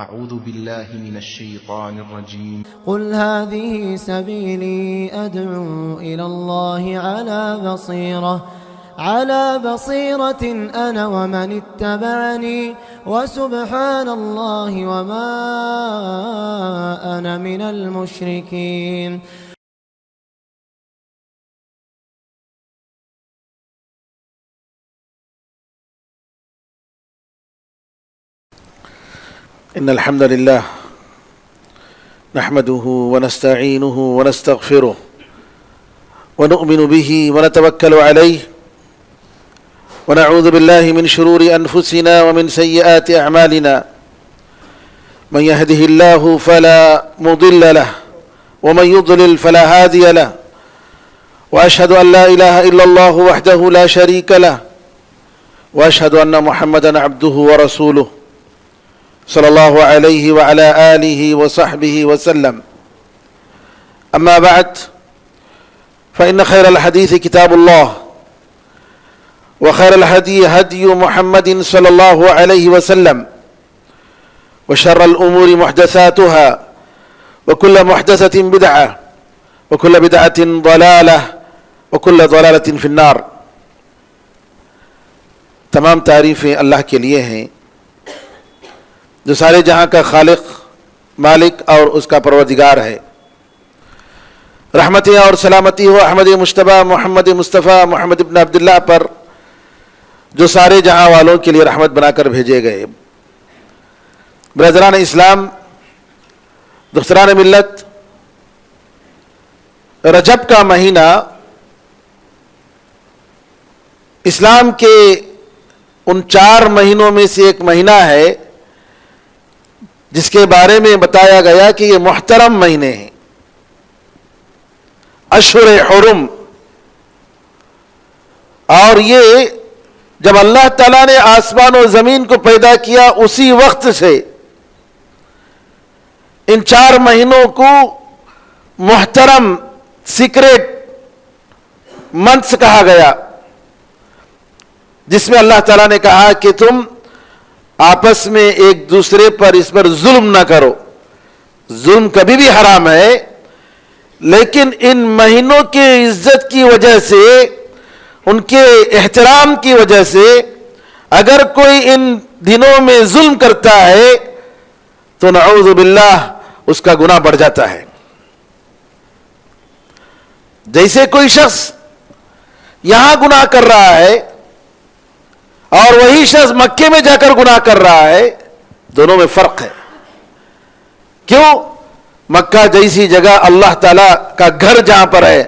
أعوذ بالله من الشيطان الرجيم. قل هذه سبيلي أدعو إلى الله على بصيرة أنا ومن اتبعني وسبحان الله وما أنا من المشركين. إن الحمد لله نحمده ونستعينه ونستغفره ونؤمن به ونتوكل عليه ونعوذ بالله من شرور أنفسنا ومن سيئات أعمالنا من يهده الله فلا مضل له ومن يضلل فلا هادي له وأشهد أن لا إله إلا الله وحده لا شريك له وأشهد أن محمدا عبده ورسوله صلى الله عليه وعلى آله وصحبه وسلم. أما بعد فإن خير الحديث كتاب الله وخير الهدي هدي محمد صلى الله عليه وسلم وشر الأمور محدثاتها وكل محدثة بدعة وكل بدعة ضلالة وكل ضلالة في النار. تمام تعریفیں اللہ کے لیے ہیں جو سارے جہاں کا خالق، مالک اور اس کا پروردگار ہے. رحمتیں اور سلامتی ہو احمد مجتبیٰ محمد مصطفیٰ محمد ابن عبداللہ پر جو سارے جہاں والوں کے لیے رحمت بنا کر بھیجے گئے. برادران اسلام، دختران ملت، رجب کا مہینہ اسلام کے ان 4 مہینوں میں سے ایک مہینہ ہے جس کے بارے میں بتایا گیا کہ یہ محترم مہینے ہیں، اشہر حرم. اور یہ جب اللہ تعالیٰ نے آسمان و زمین کو پیدا کیا اسی وقت سے ان 4 مہینوں کو محترم سیکریٹ منتھس کہا گیا، جس میں اللہ تعالیٰ نے کہا کہ تم آپس میں ایک دوسرے پر اس پر ظلم نہ کرو. ظلم کبھی بھی حرام ہے، لیکن ان مہینوں کی عزت کی وجہ سے، ان کے احترام کی وجہ سے اگر کوئی ان دنوں میں ظلم کرتا ہے تو نعوذ باللہ اس کا گناہ بڑھ جاتا ہے. جیسے کوئی شخص یہاں گناہ کر رہا ہے اور وہی شخص مکے میں جا کر گناہ کر رہا ہے، دونوں میں فرق ہے. کیوں؟ مکہ جیسی جگہ، اللہ تعالیٰ کا گھر جہاں پر ہے،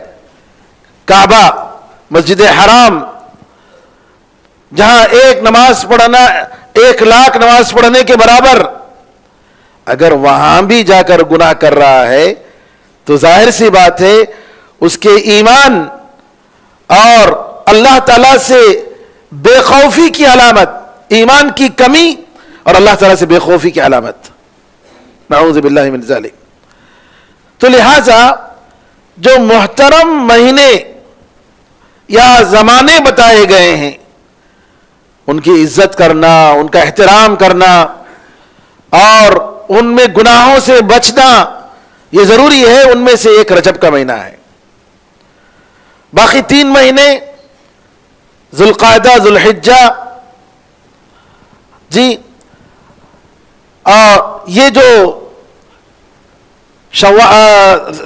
کعبہ، مسجد حرام، جہاں ایک نماز پڑھنا 1,00,000 نماز پڑھنے کے برابر، اگر وہاں بھی جا کر گناہ کر رہا ہے تو ظاہر سی بات ہے اس کے ایمان اور اللہ تعالیٰ سے بے خوفی کی علامت، ایمان کی کمی اور اللہ تعالیٰ سے بے خوفی کی علامت، نعوذ باللہ من ذالک. تو لہذا جو محترم مہینے یا زمانے بتائے گئے ہیں ان کی عزت کرنا، ان کا احترام کرنا اور ان میں گناہوں سے بچنا یہ ضروری ہے. ان میں سے ایک رجب کا مہینہ ہے. باقی 3 مہینے ذوالقعدہ، ذوالحجہ، جی، اور یہ جو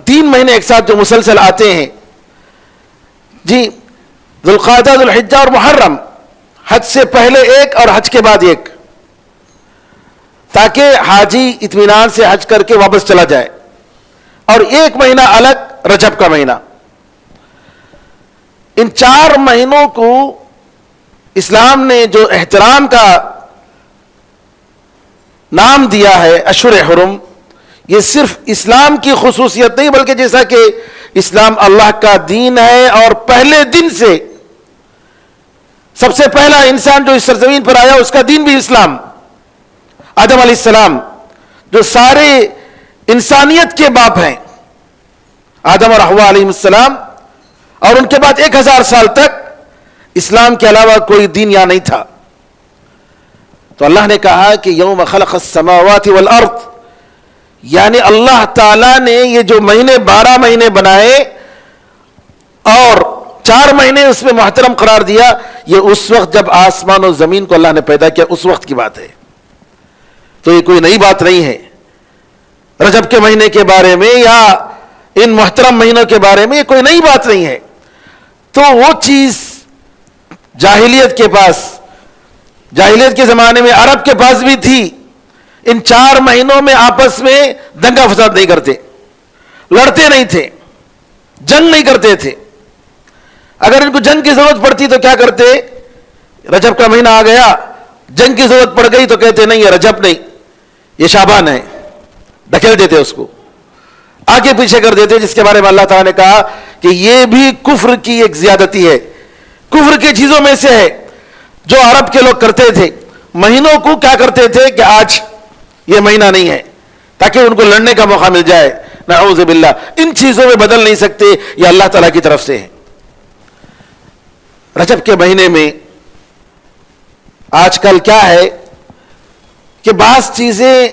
3 مہینے ایک ساتھ جو مسلسل آتے ہیں، جی، ذوالقعدہ، ذوالحجہ اور محرم، حج سے پہلے ایک اور حج کے بعد ایک، تاکہ حاجی اطمینان سے حج کر کے واپس چلا جائے. اور ایک مہینہ الگ رجب کا مہینہ. ان 4 مہینوں کو اسلام نے جو احترام کا نام دیا ہے اشہر حرم، یہ صرف اسلام کی خصوصیت نہیں بلکہ جیسا کہ اسلام اللہ کا دین ہے اور پہلے دن سے سب سے پہلا انسان جو اس سرزمین پر آیا اس کا دین بھی اسلام. آدم علیہ السلام جو سارے انسانیت کے باپ ہیں، آدم اور حوا علیہ السلام، اور ان کے بعد 1000 سال تک اسلام کے علاوہ کوئی دین یہاں نہیں تھا. تو اللہ نے کہا کہ یوم خلق السماوات والارض، یعنی اللہ تعالیٰ نے یہ جو مہینے 12 مہینے بنائے اور 4 مہینے اس میں محترم قرار دیا، یہ اس وقت جب آسمان و زمین کو اللہ نے پیدا کیا اس وقت کی بات ہے. تو یہ کوئی نئی بات نہیں ہے. رجب کے مہینے کے بارے میں یا ان محترم مہینوں کے بارے میں یہ کوئی نئی بات نہیں ہے. تو وہ چیز جاہلیت کے پاس، جاہلیت کے زمانے میں عرب کے پاس بھی تھی. ان 4 مہینوں میں آپس میں دنگا فساد نہیں کرتے، لڑتے نہیں تھے، جنگ نہیں کرتے تھے. اگر ان کو جنگ کی ضرورت پڑتی تو کیا کرتے؟ رجب کا مہینہ آ گیا، جنگ کی ضرورت پڑ گئی تو کہتے نہیں یہ رجب نہیں، یہ شعبان ہے، ڈھکیل دیتے اس کو، آگے پیچھے کر دیتے. جس کے بارے میں اللہ تعالیٰ نے کہا کہ یہ بھی کفر کی ایک زیادتی ہے، کفر کی چیزوں میں سے ہے جو عرب کے لوگ کرتے تھے. مہینوں کو کیا کرتے تھے کہ آج یہ مہینہ نہیں ہے تاکہ ان کو لڑنے کا موقع مل جائے. نعوذ باللہ، ان چیزوں میں بدل نہیں سکتے، یہ اللہ تعالیٰ کی طرف سے ہے. رجب کے مہینے میں آج کل کیا ہے کہ بعض چیزیں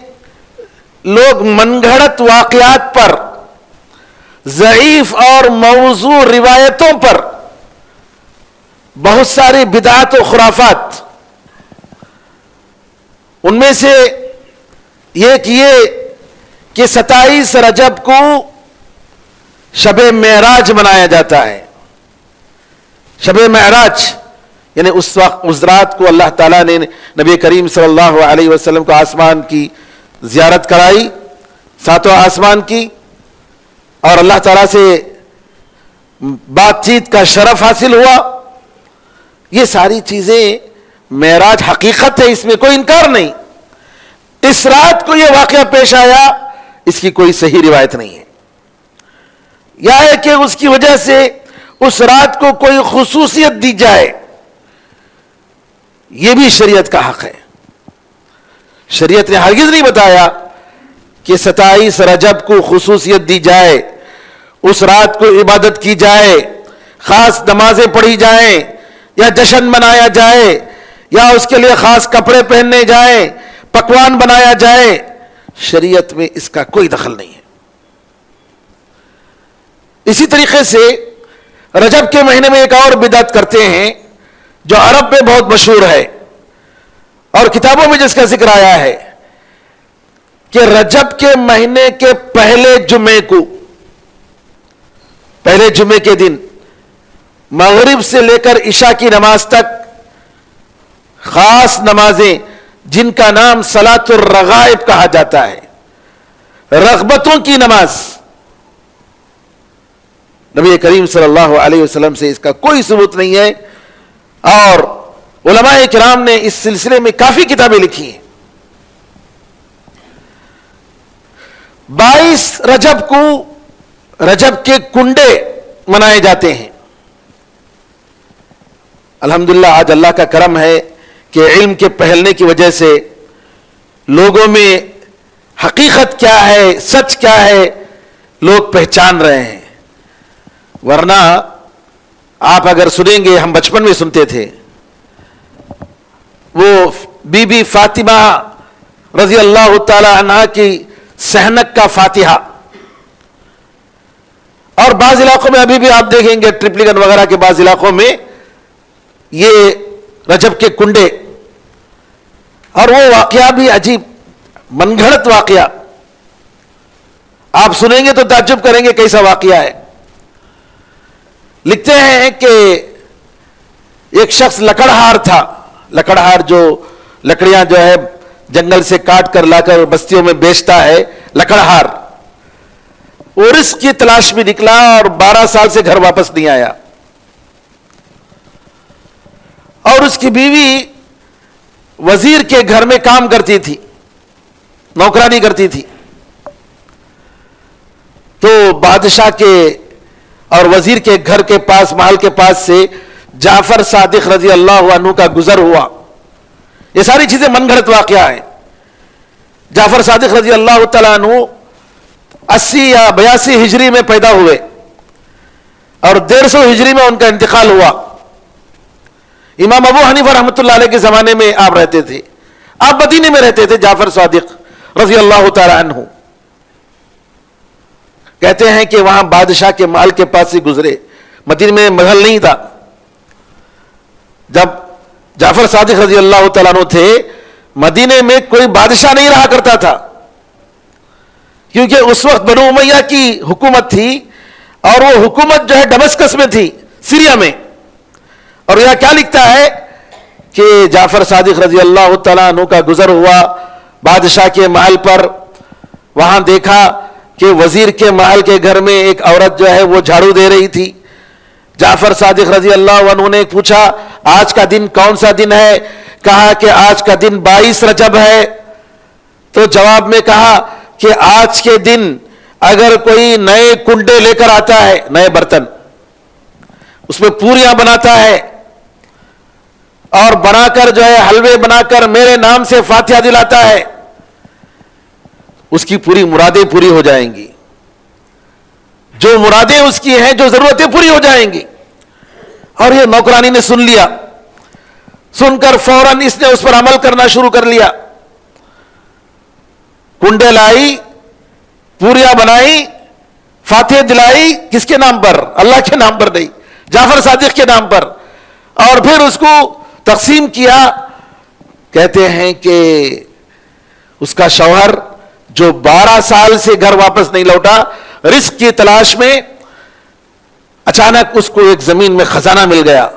لوگ من گھڑت واقعات پر، ضعیف اور موضوع روایتوں پر بہت ساری بدعات و خرافات، ان میں سے ایک یہ کہ 27 رجب کو شب معراج منایا جاتا ہے. شب معراج یعنی اس وقت، اس رات کو اللہ تعالیٰ نے نبی کریم صلی اللہ علیہ وسلم کو آسمان کی زیارت کرائی، 7واں آسمان کی، اور اللہ تعالیٰ سے بات چیت کا شرف حاصل ہوا. یہ ساری چیزیں معراج حقیقت ہے، اس میں کوئی انکار نہیں. اس رات کو یہ واقعہ پیش آیا، اس کی کوئی صحیح روایت نہیں ہے. یا ہے کہ اس کی وجہ سے اس رات کو کوئی خصوصیت دی جائے، یہ بھی شریعت کا حق ہے. شریعت نے ہرگز نہیں بتایا کہ 27 رجب کو خصوصیت دی جائے، اس رات کو عبادت کی جائے، خاص نمازیں پڑھی جائیں، یا جشن منایا جائے، یا اس کے لیے خاص کپڑے پہننے جائیں، پکوان بنایا جائے. شریعت میں اس کا کوئی دخل نہیں ہے. اسی طریقے سے رجب کے مہینے میں ایک اور بدعت کرتے ہیں جو عرب میں بہت مشہور ہے اور کتابوں میں جس کا ذکر آیا ہے کہ رجب کے مہینے کے پہلے جمعے کو، پہلے جمعے کے دن مغرب سے لے کر عشاء کی نماز تک خاص نمازیں جن کا نام صلاۃ الرغائب کہا جاتا ہے، رغبتوں کی نماز. نبی کریم صلی اللہ علیہ وسلم سے اس کا کوئی ثبوت نہیں ہے، اور علماء کرام نے اس سلسلے میں کافی کتابیں لکھی ہیں. 22 رجب کو رجب کے کنڈے منائے جاتے ہیں. الحمدللہ آج اللہ کا کرم ہے کہ علم کے پھیلنے کی وجہ سے لوگوں میں حقیقت کیا ہے، سچ کیا ہے، لوگ پہچان رہے ہیں. ورنہ آپ اگر سنیں گے، ہم بچپن میں سنتے تھے، وہ بی بی فاطمہ رضی اللہ تعالی عنہا کی سحنک کا فاتحہ، اور بعض علاقوں میں ابھی بھی آپ دیکھیں گے ٹرپلیگن وغیرہ کے بعض علاقوں میں یہ رجب کے کنڈے، اور وہ واقعہ بھی عجیب من گھڑت واقعہ، آپ سنیں گے تو تعجب کریں گے کیسا واقعہ ہے. لکھتے ہیں کہ ایک شخص لکڑہار تھا، لکڑہار جو لکڑیاں جو ہے جنگل سے کاٹ کر لا کر بستیوں میں بیچتا ہے، لکڑہار، وہ رزق کی تلاش میں نکلا اور 12 سال سے گھر واپس نہیں آیا. اور اس کی بیوی وزیر کے گھر میں کام کرتی تھی، نوکرانی کرتی تھی. تو بادشاہ کے اور وزیر کے گھر کے پاس، محل کے پاس سے جعفر صادق رضی اللہ عنہ کا گزر ہوا. یہ ساری چیزیں من گھڑت واقعہ ہیں. جعفر صادق رضی اللہ تعالیٰ عنہ 80 یا 82 ہجری میں پیدا ہوئے اور 150 ہجری میں ان کا انتقال ہوا. امام ابو حنیفہ رحمۃ اللہ علیہ کے زمانے میں آپ رہتے تھے. آپ مدینے میں رہتے تھے جعفر صادق رضی اللہ تعالی عنہ. کہتے ہیں کہ وہاں بادشاہ کے محل کے پاس سے گزرے. مدینے میں محل نہیں تھا. جب جعفر صادق رضی اللہ تعالیٰ عنہ تھے, مدینے میں کوئی بادشاہ نہیں رہا کرتا تھا, کیونکہ اس وقت بنو امیہ کی حکومت تھی, اور وہ حکومت جو ہے دمشق میں تھی, سیریا میں. اور یہاں کیا لکھتا ہے کہ جعفر صادق رضی اللہ تعالیٰ عنہ کا گزر ہوا بادشاہ کے محل پر. وہاں دیکھا کہ وزیر کے محل کے گھر میں ایک عورت جو ہے وہ جھاڑو دے رہی تھی. جعفر صادق رضی اللہ عنہ نے پوچھا آج کا دن کون سا دن ہے؟ کہا کہ آج کا دن 22 رجب ہے. تو جواب میں کہا کہ آج کے دن اگر کوئی نئے کنڈے لے کر آتا ہے, نئے برتن, اس میں پوریاں بناتا ہے, اور بنا کر جو ہے حلوے بنا کر میرے نام سے فاتحہ دلاتا ہے, اس کی پوری مرادیں پوری ہو جائیں گی. جو مرادیں اس کی ہیں, جو ضرورتیں پوری ہو جائیں گی. اور یہ نوکرانی نے سن لیا. سن کر فوراً اس نے اس پر عمل کرنا شروع کر لیا. کنڈے لائی, پوریاں بنائی, فاتحہ دلائی. کس کے نام پر؟ اللہ کے نام پر نہیں, جعفر صادق کے نام پر. اور پھر اس کو تقسیم کیا. کہتے ہیں کہ اس کا شوہر جو 12 سال سے گھر واپس نہیں لوٹا, رزق کی تلاش میں, اچانک اس کو ایک زمین میں خزانہ مل گیا.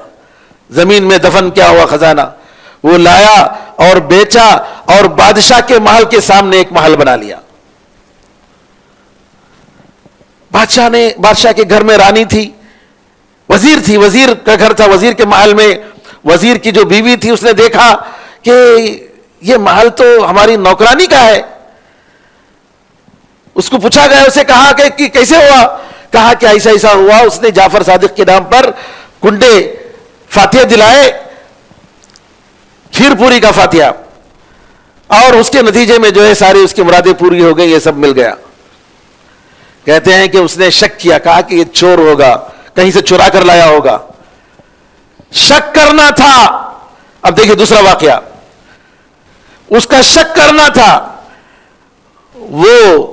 زمین میں دفن کیا ہوا خزانہ وہ لایا اور بیچا, اور بادشاہ کے محل کے سامنے ایک محل بنا لیا. بادشاہ کے گھر میں رانی تھی, وزیر تھی, وزیر کا گھر تھا. وزیر کے محل میں وزیر کی جو بیوی تھی, اس نے دیکھا کہ یہ محل تو ہماری نوکرانی کا ہے. اس کو پوچھا گیا, اسے کہا کہ کیسے ہوا؟ کہا کہ ایسا ایسا ہوا. اس نے جعفر صادق کے نام پر کنڈے فاتحہ دلائے, کھیر پوری کا فاتحہ, اور اس کے نتیجے میں جو ہے ساری اس کی مرادیں پوری ہو گئی, یہ سب مل گیا. کہتے ہیں کہ اس نے شک کیا, کہا کہ یہ چور ہوگا, کہیں سے چرا کر لایا ہوگا. شک کرنا تھا. اب دیکھیے دوسرا واقعہ, اس کا شک کرنا تھا. وہ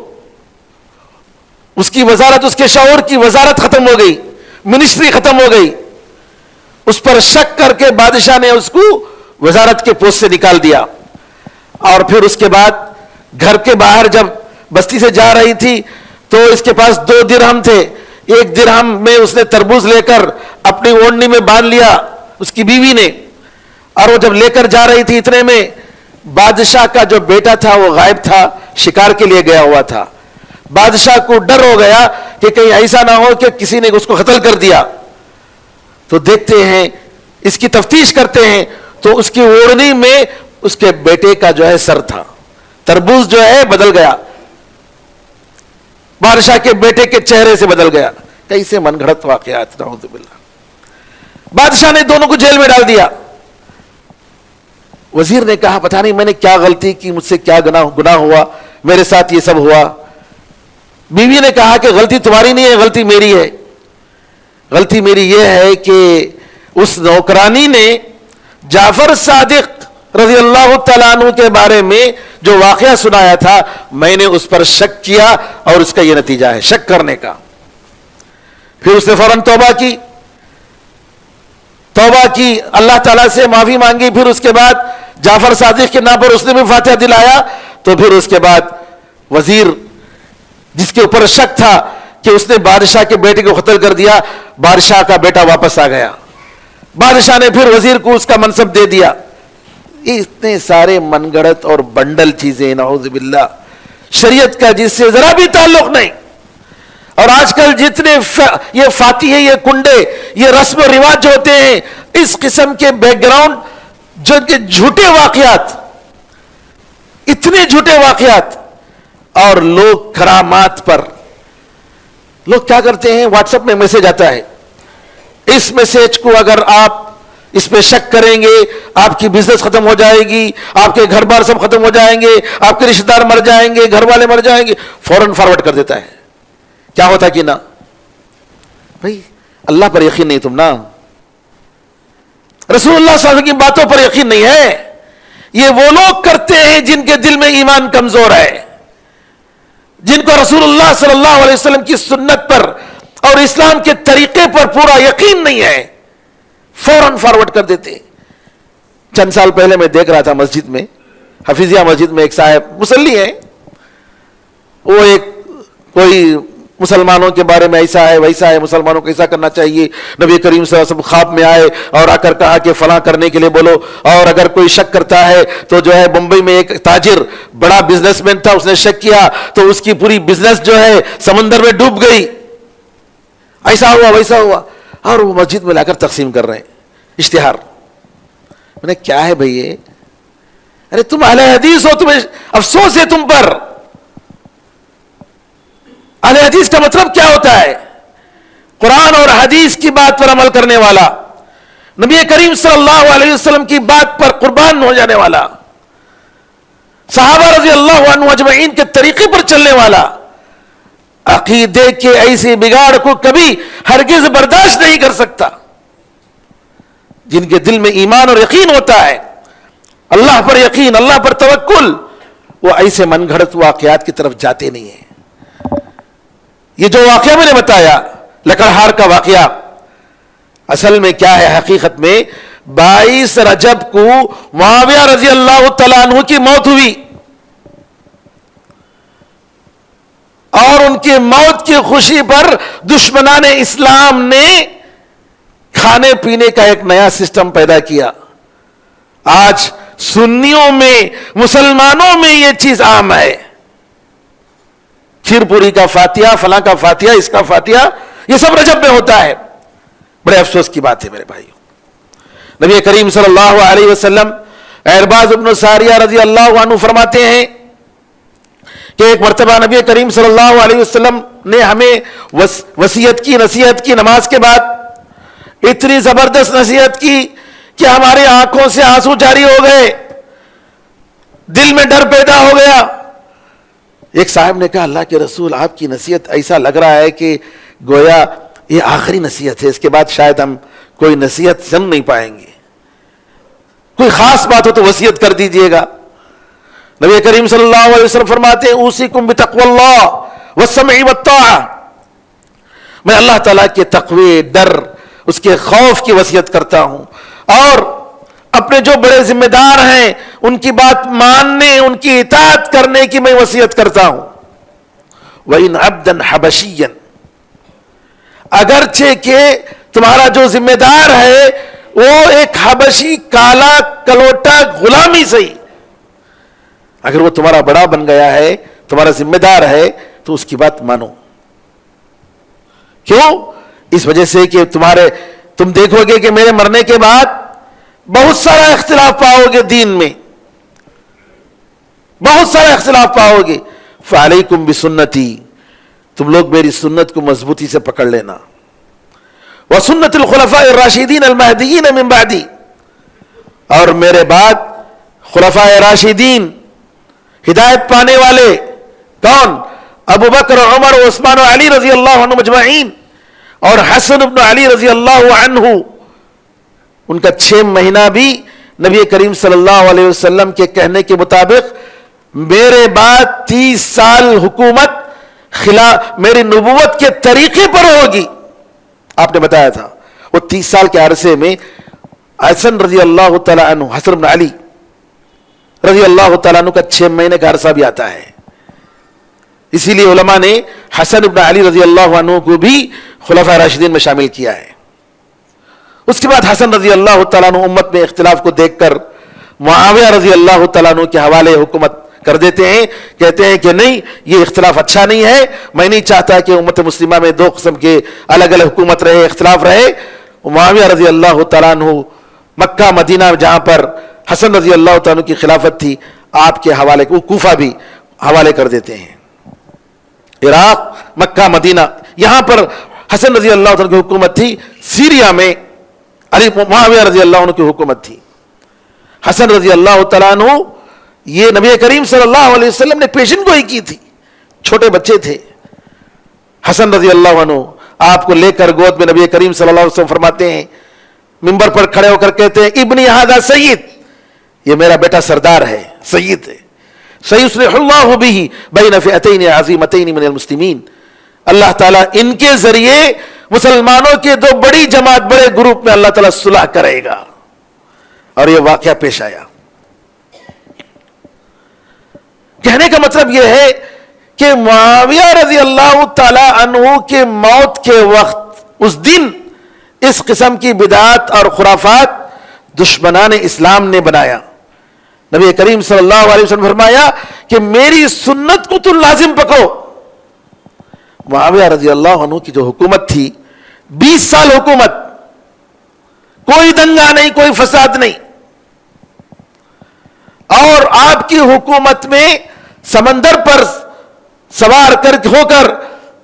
اس کی وزارت, اس کے شعور کی وزارت ختم ہو گئی, منسٹری ختم ہو گئی. اس پر شک کر کے بادشاہ نے اس کو وزارت کے پوسٹ سے نکال دیا. اور پھر اس کے بعد گھر کے باہر جب بستی سے جا رہی تھی تو اس کے پاس 2 درہم تھے. 1 درہم میں اس نے تربوز لے کر اپنی اوڑھنی میں باندھ لیا اس کی بیوی نے. اور وہ جب لے کر جا رہی تھی, اتنے میں بادشاہ کا جو بیٹا تھا وہ غائب تھا, شکار کے لیے گیا ہوا تھا. بادشاہ کو ڈر ہو گیا کہ کہیں ایسا نہ ہو کہ کسی نے اس کو قتل کر دیا. تو دیکھتے ہیں, اس کی تفتیش کرتے ہیں, تو اس کی اوڑھنی میں اس کے بیٹے کا جو ہے سر تھا. تربوز جو ہے بدل گیا, بادشاہ کے بیٹے کے چہرے سے بدل گیا. کیسے من گھڑت واقعات, نعوذ باللہ. بادشاہ نے دونوں کو جیل میں ڈال دیا. وزیر نے کہا پتہ نہیں میں نے کیا غلطی کی, مجھ سے کیا گناہ ہوا, میرے ساتھ یہ سب ہوا. بیوی نے کہا کہ غلطی تمہاری نہیں ہے, غلطی میری ہے. غلطی میری یہ ہے کہ اس نوکرانی نے جعفر صادق رضی اللہ تعالیٰ عنہ کے بارے میں جو واقعہ سنایا تھا, میں نے اس پر شک کیا, اور اس کا یہ نتیجہ ہے شک کرنے کا. پھر اس نے فوراً توبہ کی, اللہ تعالیٰ سے معافی مانگی. پھر اس کے بعد جعفر صادق کے نام پر اس نے بھی فاتحہ دلایا. تو پھر اس کے بعد وزیر جس کے اوپر شک تھا کہ اس نے بادشاہ کے بیٹے کو قتل کر دیا, بادشاہ کا بیٹا واپس آ گیا. بادشاہ نے پھر وزیر کو اس کا منصب دے دیا. اتنے سارے من گڑت اور بنڈل چیزیں, نعوذ باللہ, شریعت کا جس سے ذرا بھی تعلق نہیں. اور آج کل جتنے یہ فاتحے, یہ کنڈے, یہ رسم و رواج جو ہوتے ہیں, اس قسم کے بیک گراؤنڈ جو کہ جھوٹے واقعات, اتنے جھوٹے واقعات. اور لوگ کرامات پر, لوگ کیا کرتے ہیں, واٹس ایپ میں میسج آتا ہے, اس میسج کو اگر آپ اس پہ شک کریں گے آپ کی بزنس ختم ہو جائے گی, آپ کے گھر بار سب ختم ہو جائیں گے, آپ کے رشتہ دار مر جائیں گے, گھر والے مر جائیں گے. فوراً فارورڈ کر دیتا ہے. کیا ہوتا کہ نہ بھائی, اللہ پر یقین نہیں تم نا, رسول اللہ صلی اللہ علیہ وسلم کی باتوں پر یقین نہیں ہے. یہ وہ لوگ کرتے ہیں جن کے دل میں ایمان کمزور ہے، جن کو رسول اللہ صلی اللہ علیہ وسلم کی سنت پر اور اسلام کے طریقے پر پورا یقین نہیں ہے، فوراً فارورڈ کر دیتے ہیں۔ چند سال پہلے میں دیکھ رہا تھا مسجد میں، حفیظیہ مسجد میں ایک صاحب مصلی ہیں، وہ ایک کوئی مسلمانوں کے بارے میں ایسا ہے ویسا ہے، مسلمانوں کو ایسا کرنا چاہیے، نبی کریم صلی اللہ علیہ وسلم خواب میں آئے اور آ کر کہا کہ فلاں کرنے کے لیے بولو، اور اگر کوئی شک کرتا ہے تو جو ہے بمبئی میں ایک تاجر بڑا بزنس مین تھا، اس نے شک کیا تو اس کی پوری بزنس جو ہے سمندر میں ڈوب گئی، ایسا ہوا ویسا ہوا، اور وہ مسجد میں لا کر تقسیم کر رہے ہیں اشتہار۔ میں نے کیا ہے بھئی یہ؟ ارے تم اہل حدیث ہو، تمہیں افسوس ہے تم پر۔ اہل حدیث کا مطلب کیا ہوتا ہے؟ قرآن اور حدیث کی بات پر عمل کرنے والا، نبی کریم صلی اللہ علیہ وسلم کی بات پر قربان ہو جانے والا، صحابہ رضی اللہ عنہ اجمعین کے طریقے پر چلنے والا، عقیدے کے ایسے بگاڑ کو کبھی ہرگز برداشت نہیں کر سکتا۔ جن کے دل میں ایمان اور یقین ہوتا ہے، اللہ پر یقین، اللہ پر توکل، وہ ایسے من گھڑت واقعات کی طرف جاتے نہیں ہیں۔ یہ جو واقعہ میں نے بتایا لکڑہار کا واقعہ، اصل میں کیا ہے؟ حقیقت میں 22 رجب کو معاویہ رضی اللہ تعالیٰ عنہ کی موت ہوئی، اور ان کی موت کی خوشی پر دشمنان اسلام نے کھانے پینے کا ایک نیا سسٹم پیدا کیا۔ آج سنیوں میں، مسلمانوں میں یہ چیز عام ہے، کھیر پوری کا فاتحہ، فلاں کا فاتحہ، اس کا فاتحہ، یہ سب رجب میں ہوتا ہے۔ بڑے افسوس کی بات ہے میرے بھائیو۔ نبی کریم صلی اللہ علیہ وسلم، ارباز بن ساریہ رضی اللہ عنہ فرماتے ہیں کہ ایک مرتبہ نبی کریم صلی اللہ علیہ وسلم نے ہمیں وصیت کی، نصیحت کی، نماز کے بعد اتنی زبردست نصیحت کی کہ ہماری آنکھوں سے آنسو جاری ہو گئے، دل میں ڈر پیدا ہو گیا۔ ایک صاحب نے کہا اللہ کے رسول آپ کی نصیحت ایسا لگ رہا ہے کہ گویا یہ آخری نصیحت ہے، اس کے بعد شاید ہم کوئی نصیحت سن نہیں پائیں گے، کوئی خاص بات ہو تو وصیت کر دیجئے گا۔ نبی کریم صلی اللہ علیہ وسلم فرماتے ہیں اوصیکم بتقوی اللہ والسمع والطاعہ، میں اللہ تعالیٰ کے تقوی، ڈر، اس کے خوف کی وصیت کرتا ہوں، اور اپنے جو بڑے ذمہ دار ہیں ان کی بات ماننے، ان کی اطاعت کرنے کی میں وصیت کرتا ہوں۔ وَإِنْ عَبْدًا حَبَشِيًّا، اگرچہ کہ تمہارا جو ذمہ دار ہے وہ ایک حبشی کالا کلوٹا غلامی سے ہی، اگر وہ تمہارا بڑا بن گیا ہے، تمہارا ذمہ دار ہے، تو اس کی بات مانو۔ کیوں؟ اس وجہ سے کہ تم دیکھو گے کہ میرے مرنے کے بعد بہت سارا اختلاف پاؤ گے، دین میں بہت سارا اختلاف پاؤ گے۔ فعلیکم بسنتی، تم لوگ میری سنت کو مضبوطی سے پکڑ لینا، وسنت الخلفاء الراشدین المہدیین من بعدی، اور میرے بعد خلفاء راشدین، ہدایت پانے والے کون؟ ابو بکر، عمر، عثمان و علی رضی اللہ عنہ مجمعین، اور حسن بن علی رضی اللہ عنہ، ان کا 6 مہینہ بھی نبی کریم صلی اللہ علیہ وسلم کے کہنے کے مطابق میرے بعد 30 سال حکومت میری نبوت کے طریقے پر ہوگی۔ آپ نے بتایا تھا وہ 30 سال کے عرصے میں حسن رضی اللہ تعالیٰ عنہ، حسن بن علی رضی اللہ تعالیٰ عنہ کا 6 مہینے کا عرصہ بھی آتا ہے، اسی لیے علماء نے حسن بن علی رضی اللہ عنہ کو بھی خلفاء راشدین میں شامل کیا ہے۔ اس کے بعد حسن رضی اللہ تعالیٰ عنہ امت میں اختلاف کو دیکھ کر معاویہ رضی اللہ تعالیٰ عنہ کے حوالے حکومت کر دیتے ہیں، کہتے ہیں کہ نہیں، یہ اختلاف اچھا نہیں ہے، میں نہیں چاہتا کہ امت مسلمہ میں 2 قسم کے الگ الگ حکومت رہے، اختلاف رہے۔ معاویہ رضی اللہ تعالیٰ عنہ مکہ مدینہ جہاں پر حسن رضی اللہ تعالیٰ عنہ کی خلافت تھی، آپ کے حوالے کو کوفہ بھی حوالے کر دیتے ہیں۔ عراق، مکہ، مدینہ، یہاں پر حسن رضی اللہ تعالیٰ کی حکومت تھی۔ سیریا میں معاویہ رضی اللہ عنہ کی حکومت تھی۔ حسن رضی اللہ تعالیٰ عنہ، یہ نبی کریم صلی اللہ علیہ وسلم نے پیشن گوئی کی تھی، چھوٹے بچے تھے۔ حسن رضی اللہ عنہ آپ کو لے کر گود میں نبی کریم صلی اللہ علیہ وسلم فرماتے ہیں، منبر پر کھڑے ہو کر کہتے ہیں ابنی ھذا سید، یہ میرا بیٹا سردار ہے، سید ہے. سیصلح اللہ بہ بین فئتین عظیمتین من المسلمین. اللہ تعالیٰ ان کے ذریعے مسلمانوں کے دو بڑی جماعت، بڑے گروپ میں اللہ تعالیٰ صلح کرے گا. اور یہ واقعہ پیش آیا. کہنے کا مطلب یہ ہے کہ معاویہ رضی اللہ تعالی عنہ کے موت کے وقت اس دن اس قسم کی بدعات اور خرافات دشمنان اسلام نے بنایا. نبی کریم صلی اللہ علیہ وسلم فرمایا کہ میری سنت کو تو لازم پکڑو. معاویہ رضی اللہ عنہ کی جو حکومت تھی، 20 سال حکومت، کوئی دنگا نہیں، کوئی فساد نہیں. اور آپ کی حکومت میں سمندر پر سوار ہو کر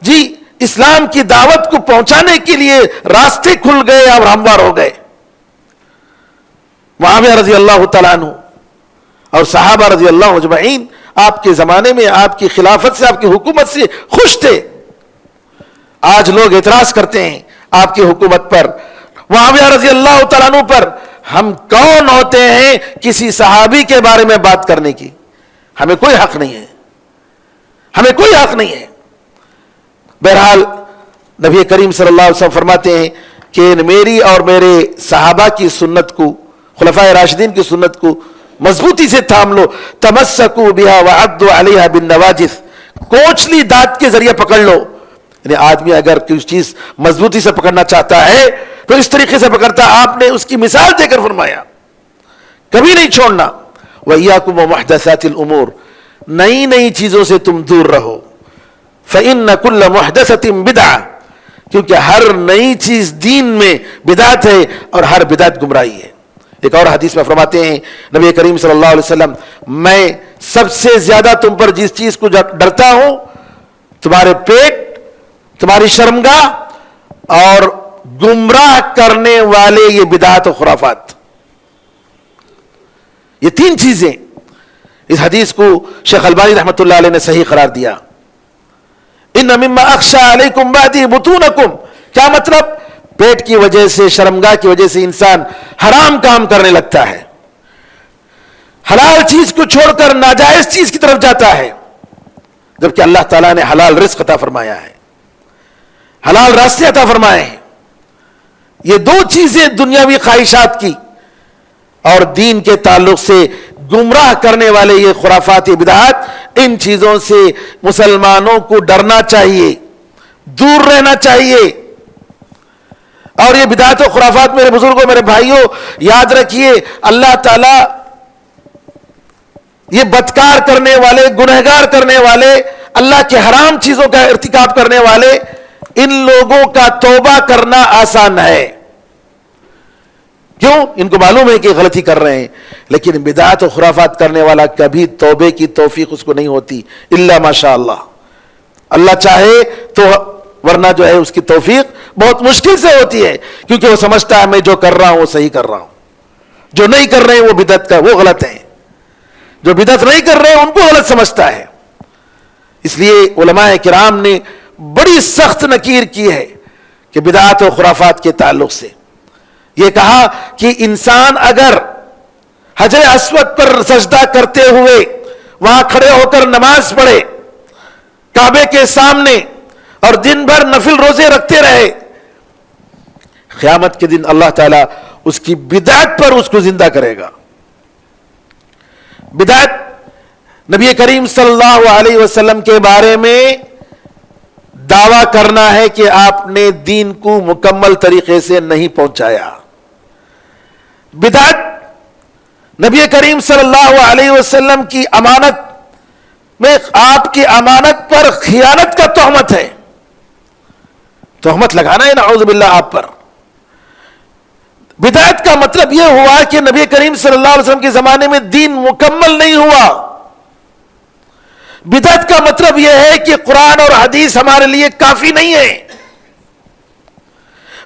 جی اسلام کی دعوت کو پہنچانے کے لیے راستے کھل گئے اور ہموار ہو گئے. معاویہ رضی اللہ تعالیٰ عنہ اور صحابہ رضی اللہ اجمعین آپ کے زمانے میں آپ کی خلافت سے، آپ کی حکومت سے خوش تھے. آج لوگ اعتراض کرتے ہیں آپ کی حکومت پر، معاویہ رضی اللہ تعالیٰ عنہ پر. ہم کون ہوتے ہیں کسی صحابی کے بارے میں بات کرنے کی؟ ہمیں کوئی حق نہیں ہے، ہمیں کوئی حق نہیں ہے. بہرحال نبی کریم صلی اللہ علیہ وسلم فرماتے ہیں کہ میری اور میرے صحابہ کی سنت کو، خلفائے راشدین کی سنت کو مضبوطی سے تھام لو. تمسکوا بها وعضوا عليها بالنواجذ. کوچلی دانت کے ذریعے پکڑ لو. یعنی آدمی اگر کوئی چیز مضبوطی سے پکڑنا چاہتا ہے تو اس طریقے سے پکڑتا. آپ نے اس کی مثال دے کر فرمایا کبھی نہیں چھوڑنا. وَإِيَّاكُمْ وَمُحْدَثَاتِ الْأُمُورِ. نئی نئی چیزوں سے تم دور رہو. فَإِنَّ كُلَّ مُحْدَثَةٍ بِدْعَةٍ. کیونکہ ہر نئی چیز دین میں بدعت ہے اور ہر بدعت گمراہی ہے. ایک اور حدیث میں فرماتے ہیں نبی کریم صلی اللہ علیہ وسلم، میں سب سے زیادہ تم پر جس چیز کو ڈرتا ہوں، تمہارے پیٹ، تمہاری شرمگاہ اور گمراہ کرنے والے یہ بدعات و خرافات. یہ تین چیزیں. اس حدیث کو شیخ البانی رحمۃ اللہ علیہ نے صحیح قرار دیا. ان مما اخشى علیکم بعدی بطونکم. کیا مطلب؟ پیٹ کی وجہ سے، شرمگاہ کی وجہ سے انسان حرام کام کرنے لگتا ہے، حلال چیز کو چھوڑ کر ناجائز چیز کی طرف جاتا ہے، جبکہ اللہ تعالیٰ نے حلال رزق عطا فرمایا ہے، حلال راستے عطا فرمائے ہیں. یہ دو چیزیں دنیاوی خواہشات کی اور دین کے تعلق سے گمراہ کرنے والے یہ خرافات، یہ بدعات، ان چیزوں سے مسلمانوں کو ڈرنا چاہیے، دور رہنا چاہیے. اور یہ بدعات و خرافات میرے بزرگوں، میرے بھائیوں، یاد رکھیے اللہ تعالیٰ یہ بدکار کرنے والے، گنہگار کرنے والے، اللہ کے حرام چیزوں کا ارتکاب کرنے والے، ان لوگوں کا توبہ کرنا آسان ہے. کیوں؟ ان کو معلوم ہے کہ غلطی کر رہے ہیں. لیکن بدعات و خرافات کرنے والا کبھی توبے کی توفیق اس کو نہیں ہوتی الا ماشاء اللہ. اللہ چاہے تو، ورنہ جو ہے اس کی توفیق بہت مشکل سے ہوتی ہے، کیونکہ وہ سمجھتا ہے میں جو کر رہا ہوں وہ صحیح کر رہا ہوں، جو نہیں کر رہے ہیں وہ بدعت کا، وہ غلط ہیں، جو بدعت نہیں کر رہے ہیں ان کو غلط سمجھتا ہے. اس لیے علماء کرام نے بڑی سخت نکیر کی ہے کہ بدعات و خرافات کے تعلق سے. یہ کہا کہ انسان اگر حجر اسود پر سجدہ کرتے ہوئے وہاں کھڑے ہو کر نماز پڑھے کعبے کے سامنے اور دن بھر نفل روزے رکھتے رہے، قیامت کے دن اللہ تعالیٰ اس کی بدعت پر اس کو زندہ کرے گا. بدعت نبی کریم صلی اللہ علیہ وسلم کے بارے میں دعویٰ کرنا ہے کہ آپ نے دین کو مکمل طریقے سے نہیں پہنچایا. بدعت نبی کریم صلی اللہ علیہ وسلم کی امانت میں آپ کی امانت پر خیانت کا تہمت ہے، تہمت لگانا ہے نعوذ باللہ آپ پر. بدعت کا مطلب یہ ہوا کہ نبی کریم صلی اللہ علیہ وسلم کے زمانے میں دین مکمل نہیں ہوا. بدعت کا مطلب یہ ہے کہ قرآن اور حدیث ہمارے لیے کافی نہیں ہے.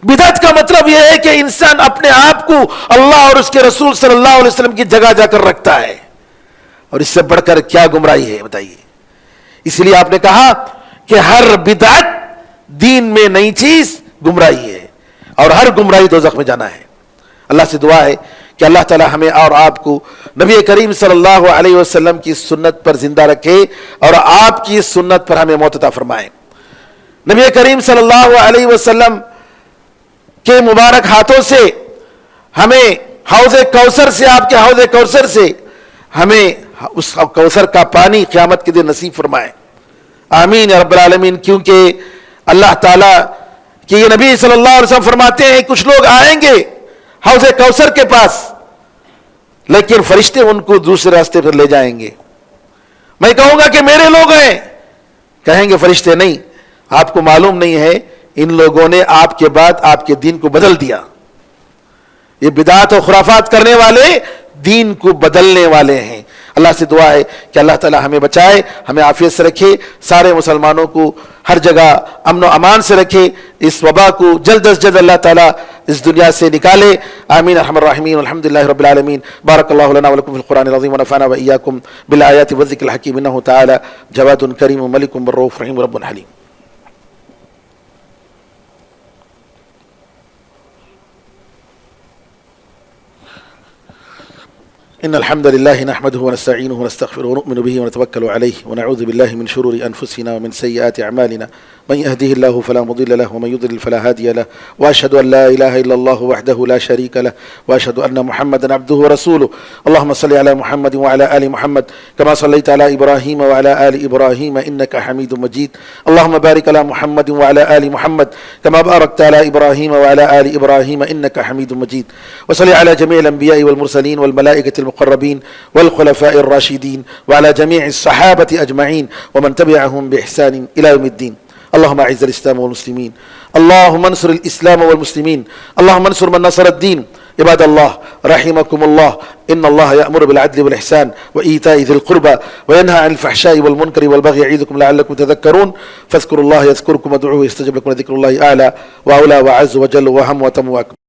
بدعت کا مطلب یہ ہے کہ انسان اپنے آپ کو اللہ اور اس کے رسول صلی اللہ علیہ وسلم کی جگہ جا کر رکھتا ہے، اور اس سے بڑھ کر کیا گمراہی ہے بتائیے. اس لیے آپ نے کہا کہ ہر بدعت دین میں نئی چیز گمراہی ہے، اور ہر گمراہی دوزخ میں جانا ہے. اللہ سے دعا ہے کہ اللہ تعالی ہمیں اور آپ کو نبی کریم صلی اللہ علیہ وسلم کی سنت پر زندہ رکھے اور آپ کی سنت پر ہمیں موت عطا فرمائے۔ نبی کریم صلی اللہ علیہ وسلم کے مبارک ہاتھوں سے ہمیں حوض کوثر سے، آپ کے حوض کوثر سے ہمیں اس کوثر کا پانی قیامت کے دن نصیب فرمائے، آمین یا رب العالمین۔ کیونکہ اللہ تعالیٰ کہ یہ نبی صلی اللہ علیہ وسلم فرماتے ہیں کچھ لوگ آئیں گے حوض کوثر کے پاس، لیکن فرشتے ان کو دوسرے راستے پر لے جائیں گے۔ میں کہوں گا کہ میرے لوگ ہیں، کہیں گے فرشتے نہیں، آپ کو معلوم نہیں ہے ان لوگوں نے آپ کے بعد آپ کے دین کو بدل دیا۔ یہ بدعات و خرافات کرنے والے دین کو بدلنے والے ہیں۔ اللہ سے دعا ہے کہ اللہ تعالی ہمیں بچائے، ہمیں عافیت سے رکھے، سارے مسلمانوں کو ہر جگہ امن و امان سے رکھے، اس وبا کو جلد از جلد اللہ تعالی اس دنیا سے نکالے، آمین ارحم الراحمین، الحمدللہ رب العالمین۔ بارک اللہ لنا ولکم فی القرآن العظیم ونفعنا وإیاکم بالآیات والذکر الحکیم، انہ تعالی جواد کریم ملک بالرؤوف رحیم رب حلیم۔ إن الحمد لله نحمده ونستعينه ونستغفره ونؤمن به ونتوكل عليه ونعوذ بالله من شرور أنفسنا ومن سيئات أعمالنا، من يهده الله فلا مضل له ومن يضلل فلا هادي له، وأشهد أن لا إله إلا الله وحده لا شريك له، وأشهد أن محمدا عبده ورسوله. اللهم صل على محمد وعلى آل محمد كما صليت على إبراهيم وعلى آل إبراهيم إنك حميد مجيد. اللهم بارك على محمد وعلى آل محمد كما باركت على إبراهيم وعلى آل إبراهيم إنك حميد مجيد. وصل على جميع الأنبياء والمرسلين والملائكة المقربين والخلفاء الراشدين وعلى جميع الصحابة أجمعين ومن تبعهم بإحسان إلى يوم الدين. اللهم اعز الإسلام والمسلمين، اللهم انصر الإسلام والمسلمين، اللهم انصر من نصر الدين. عباد الله رحمكم الله، إن الله يأمر بالعدل والإحسان وإيتاء ذي القربى وينهى عن الفحشاء والمنكر والبغي يعظكم لعلكم تذكرون. فاذكروا الله يذكركم وادعوه يستجب لكم، ذكر الله أعلى وأولى وأعز وجل وأهم وأتم وأكمل.